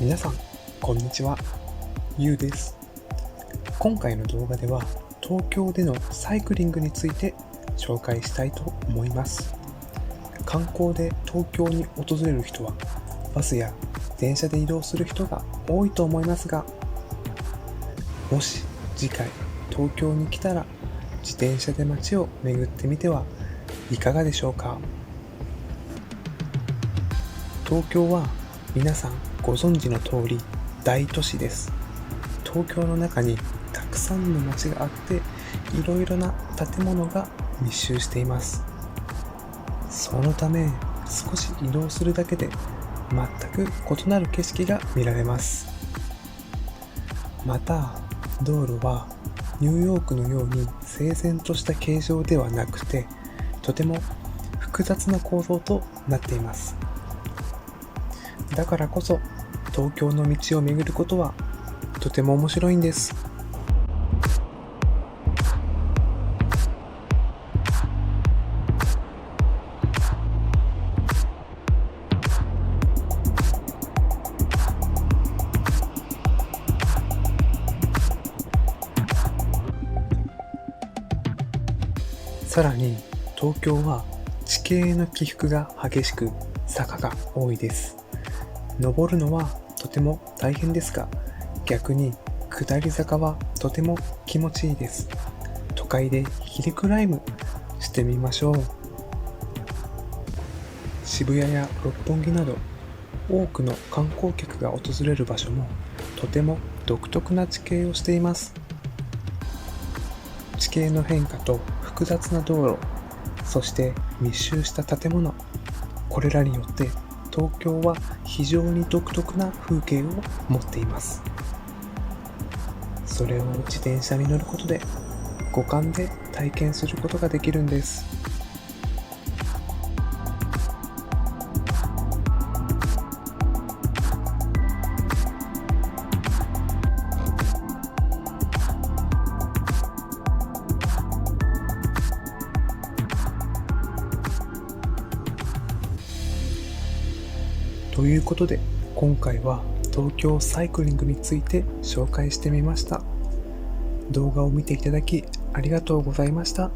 皆さん、こんにちは。ゆうです。今回の動画では、東京でのサイクリングについて紹介したいと思います。観光で東京に訪れる人は、バスや電車で移動する人が多いと思いますが、もし次回東京に来たら、自転車で街を巡ってみてはいかがでしょうか。東京は皆さんご存知の通り大都市です。東京の中にたくさんの街があって、いろいろな建物が密集しています。そのため少し移動するだけで全く異なる景色が見られます。また道路はニューヨークのように整然とした形状ではなくて、とても複雑な構造となっています。だからこそ東京の道を巡ることはとても面白いんです。さらに東京は地形の起伏が激しく、坂が多いです。登るのはとても大変ですが、逆に下り坂はとても気持ちいいです。都会でヒルクライムしてみましょう。渋谷や六本木など多くの観光客が訪れる場所もとても独特な地形をしています。地形の変化と複雑な道路、そして密集した建物、これらによって東京は非常に独特な風景を持っています。それを自転車に乗ることで五感で体験することができるんです。ということで、今回は東京サイクリングについて紹介してみました。動画を見ていただきありがとうございました。